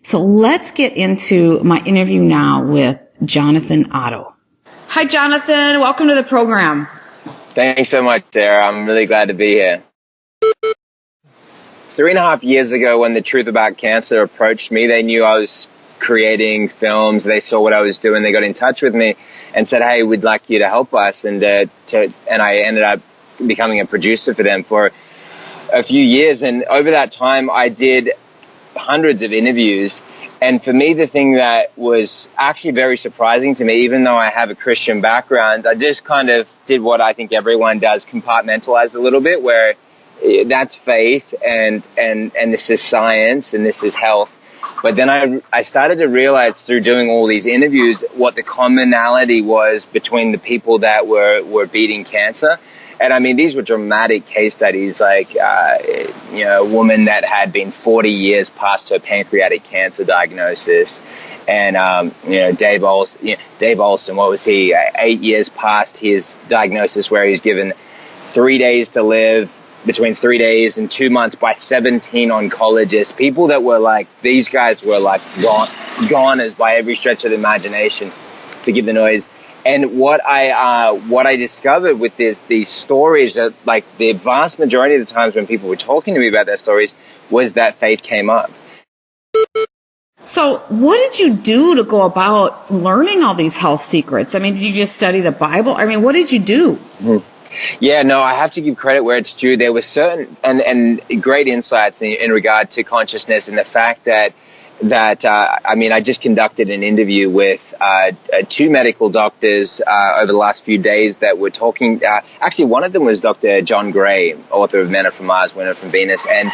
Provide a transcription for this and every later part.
So let's get into my interview now with Jonathan Otto. Hi, Jonathan. Welcome to the program. Thanks so much, Sarah. I'm really glad to be here. 3.5 years ago, when the truth about cancer approached me, they knew I was creating films. They saw what I was doing. They got in touch with me and said, "Hey, we'd like you to help us." And I ended up becoming a producer for them for a few years. And over that time, I did hundreds of interviews. And for me, the thing that was actually very surprising to me, even though I have a Christian background, I just kind of did what I think everyone does, compartmentalize a little bit, where that's faith and this is science and this is health. But then I started to realize through doing all these interviews what the commonality was between the people that were beating cancer. And I mean, these were dramatic case studies, like, a woman that had been 40 years past her pancreatic cancer diagnosis. And, Dave Olson, what was he? 8 years past his diagnosis, where he was given 3 days to live, between 3 days and 2 months, by 17 oncologists. People that were like, these guys were like goners by every stretch of the imagination. Forgive the noise. And what I discovered with these stories, that like the vast majority of the times when people were talking to me about their stories, was that faith came up. So what did you do to go about learning all these health secrets? I mean, did you just study the Bible? I mean, what did you do? Mm-hmm. Yeah, no, I have to give credit where it's due. There were certain and great insights in regard to consciousness, and the fact that I just conducted an interview with two medical doctors over the last few days that were talking. Actually, one of them was Dr. John Gray, author of Men Are From Mars, Women Are From Venus, and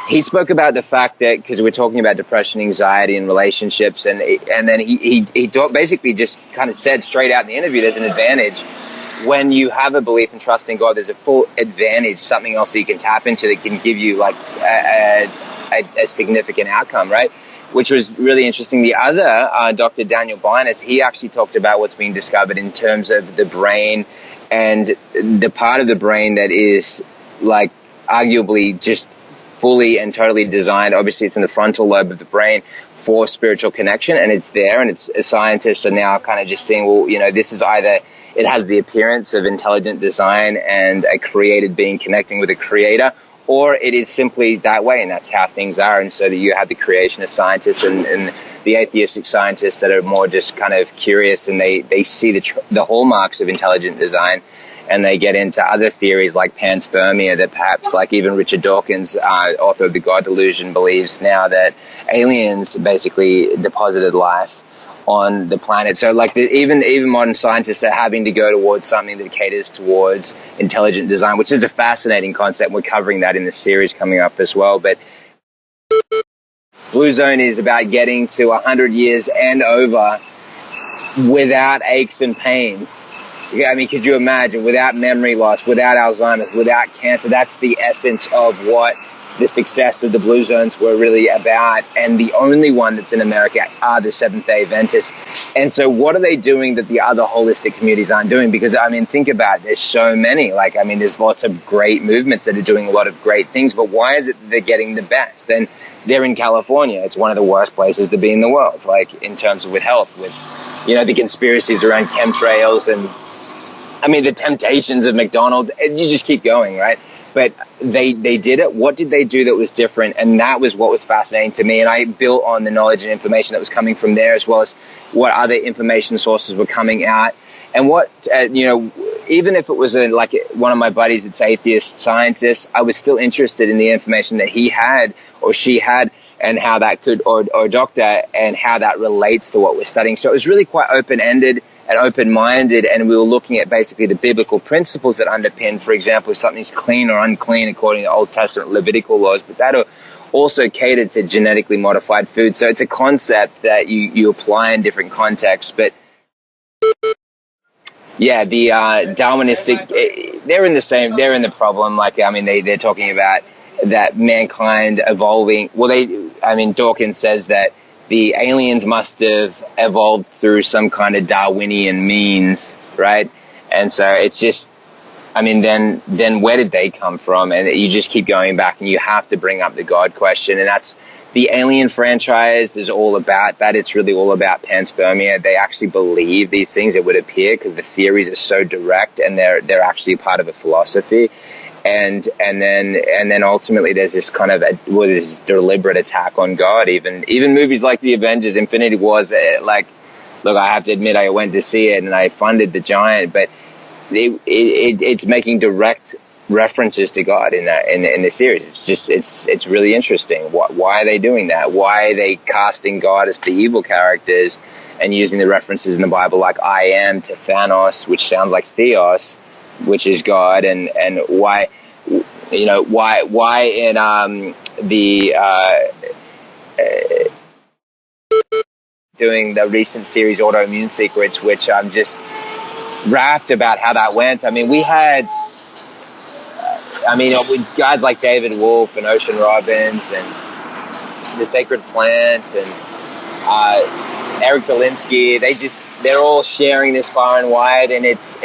he spoke about the fact that, because we're talking about depression, anxiety, and relationships, and then he basically just kind of said straight out in the interview, there's an advantage. When you have a belief and trust in God, there's a full advantage, something else that you can tap into that can give you like a significant outcome, right? Which was really interesting. The other, Dr. Daniel Binus, he actually talked about what's being discovered in terms of the brain and the part of the brain that is like arguably just fully and totally designed. Obviously, it's in the frontal lobe of the brain for spiritual connection, and it's there. And it's scientists are now kind of just saying, well, this is either it has the appearance of intelligent design and a created being connecting with a creator, or it is simply that way, and that's how things are. And so that you have the creationist scientists and the atheistic scientists that are more just kind of curious, and they see the hallmarks of intelligent design, and they get into other theories like panspermia, that perhaps, like even Richard Dawkins, author of The God Delusion, believes now that aliens basically deposited life on the planet. So like even modern scientists are having to go towards something that caters towards intelligent design, which is a fascinating concept. We're covering that in the series coming up as well. But Blue Zone is about getting to 100 years and over without aches and pains. I mean, could you imagine, without memory loss, without Alzheimer's, without cancer? That's the essence of what the success of the Blue Zones were really about. And the only one that's in America are the Seventh-day Adventists. And so what are they doing that the other holistic communities aren't doing? Because, I mean, think about it. There's so many. Like, I mean, there's lots of great movements that are doing a lot of great things. But why is it they're getting the best? And they're in California. It's one of the worst places to be in the world, like in terms of with health, with, the conspiracies around chemtrails and, I mean, the temptations of McDonald's. And you just keep going, right? But they did it. What did they do that was different? And that was what was fascinating to me. And I built on the knowledge and information that was coming from there, as well as what other information sources were coming out. And what, even if it was like one of my buddies that's atheist scientist, I was still interested in the information that he had or she had, and how that could, or doctor, and how that relates to what we're studying. So it was really quite open-ended and open-minded, and we were looking at basically the biblical principles that underpin, for example, if something's clean or unclean according to Old Testament Levitical laws, but that also catered to genetically modified food. So it's a concept that you apply in different contexts. But yeah, the Darwinistic, they're in the problem. Like, I mean, they're talking about that mankind evolving. Well, Dawkins says that the aliens must have evolved through some kind of Darwinian means, right? And so it's just, I mean, then where did they come from? And you just keep going back, and you have to bring up the God question. And that's the Alien franchise is all about that. It's really all about panspermia. They actually believe these things, it would appear, because the theories are so direct, and they're actually part of a philosophy. And then ultimately there's this kind of this deliberate attack on God. Even movies like the Avengers, Infinity Wars, look, I have to admit, I went to see it and I funded the giant, but it's making direct references to God in the series. It's really interesting. Why are they doing that? Why are they casting God as the evil characters and using the references in the Bible like I am to Thanos, which sounds like Theos, which is God, and why in doing the recent series Autoimmune Secrets, which I'm just rapt about how that went. I mean, we had with guys like David Wolfe and Ocean Robbins and The Sacred Plant and Eric Zelinsky, they're all sharing this far and wide, and it's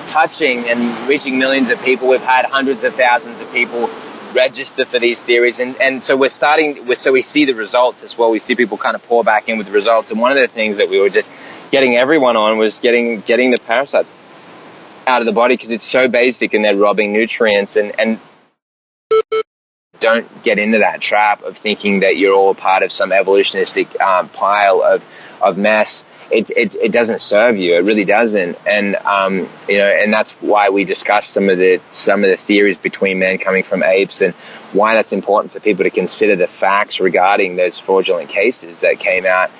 touching and reaching millions of people. We've had hundreds of thousands of people register for these series, and so we see the results as well. We see people kind of pour back in with the results, and one of the things that we were just getting everyone on was getting the parasites out of the body, because it's so basic and they're robbing nutrients, and don't get into that trap of thinking that you're all part of some evolutionistic pile of mess. It doesn't serve you. It really doesn't. And and that's why we discussed some of the theories between men coming from apes, and why that's important for people to consider the facts regarding those fraudulent cases that came out.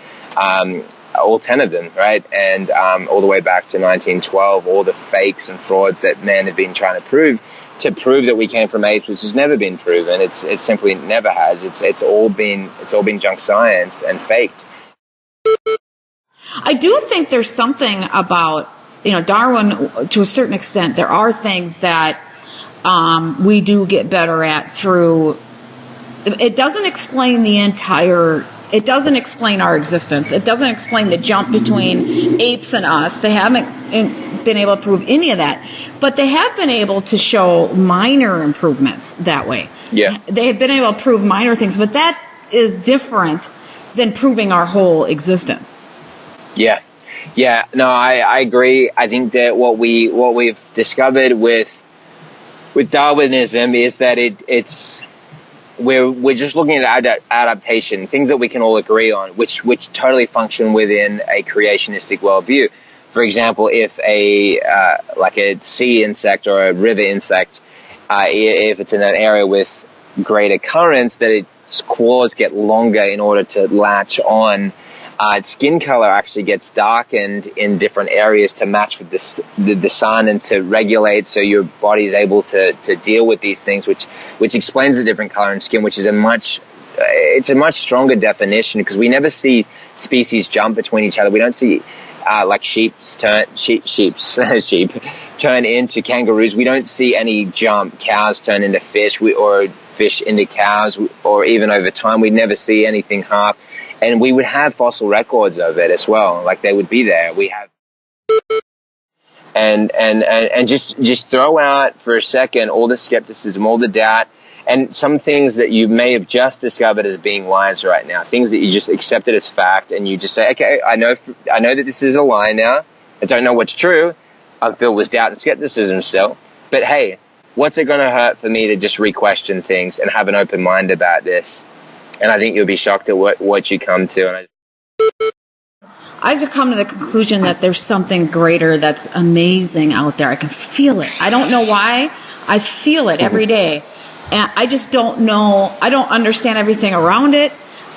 All 10 of them, right? And all the way back to 1912, all the fakes and frauds that men have been trying to prove that we came from apes, which has never been proven. It simply never has. It's all been junk science and faked. I do think there's something about, Darwin, to a certain extent. There are things that we do get better at through. It doesn't explain it doesn't explain our existence. It doesn't explain the jump between apes and us. They haven't been able to prove any of that, but they have been able to show minor improvements that way. Yeah. They have been able to prove minor things, but that is different than proving our whole existence. Yeah. No, I agree. I think that what we've discovered with Darwinism is that we're just looking at adaptation, things that we can all agree on, which totally function within a creationistic worldview. For example, if like a sea insect or a river insect, if it's in an area with greater currents, that its claws get longer in order to latch on. Its skin color actually gets darkened in different areas to match with the sun and to regulate, so your body is able to deal with these things, which explains the different color in skin, which is a much stronger definition, because we never see species jump between each other. We don't see like sheep turn into kangaroos. We don't see any jump. Cows turn into fish, or fish into cows, or even over time we never see anything half. And we would have fossil records of it as well, like they would be there. We have, and just throw out for a second all the skepticism, all the doubt, and some things that you may have just discovered as being lies right now, things that you just accepted as fact, and you just say, okay, I know that this is a lie now. I don't know what's true. I'm filled with doubt and skepticism still. But hey, what's it going to hurt for me to just re-question things and have an open mind about this? And I think you'll be shocked at what you come to. And I've come to the conclusion that there's something greater that's amazing out there. I can feel it. I don't know why. I feel it every day. And I just don't know. I don't understand everything around it.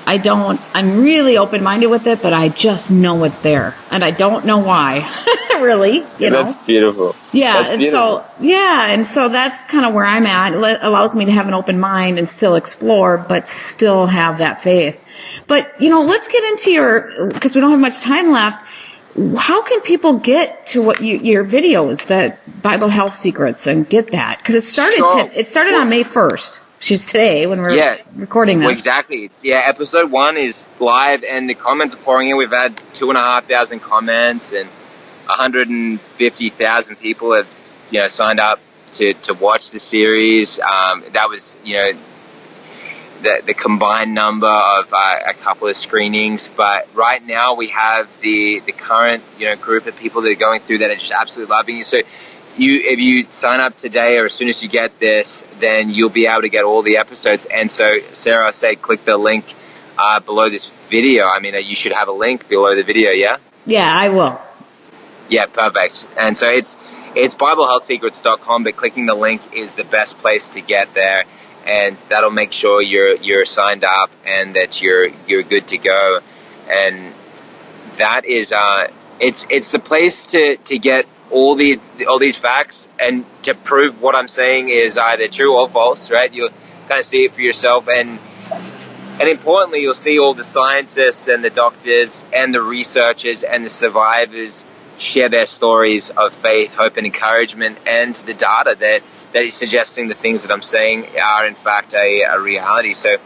I'm really open-minded with it, but I just know it's there. And I don't know why, really, you know. That's beautiful. Yeah. That's beautiful. And so that's kind of where I'm at. It allows me to have an open mind and still explore, but still have that faith. But, let's get into because we don't have much time left. How can people get to what your videos, that Bible Health Secrets, and get that? Because it started on May 1st. She's today when we're recording this. Well, exactly. Episode 1 is live, and the comments are pouring in. We've had 2,500 comments, and 150,000 people have signed up to watch the series. That was, the combined number of a couple of screenings. But right now we have the current, group of people that are going through that are just absolutely loving it. So if you sign up today or as soon as you get this, then you'll be able to get all the episodes. And so, Sarah, I say click the link below this video. I mean, you should have a link below the video, yeah? Yeah, I will. Yeah, perfect. And so it's BibleHealthSecrets.com, but clicking the link is the best place to get there, and that'll make sure you're signed up and that you're good to go. And that is it's the place to get all these facts and to prove what I'm saying is either true or false, right? You'll kind of see it for yourself, and importantly, you'll see all the scientists and the doctors and the researchers and the survivors share their stories of faith, hope, and encouragement, and the data that is suggesting the things that I'm saying are in fact a reality. So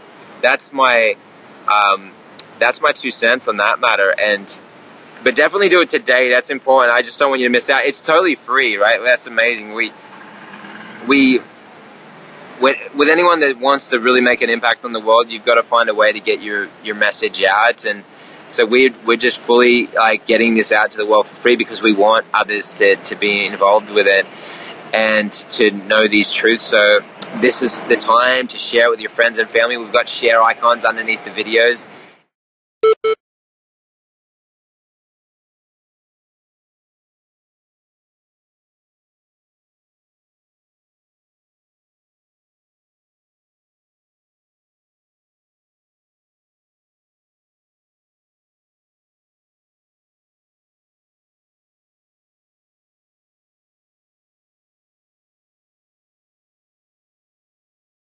that's my 2 cents on that matter. But definitely do it today. That's important. I just don't want you to miss out. It's totally free, right? That's amazing. With anyone that wants to really make an impact on the world, you've got to find a way to get your message out. And so we're just fully getting this out to the world for free because we want others to be involved with it and to know these truths. So this is the time to share it with your friends and family. We've got share icons underneath the videos.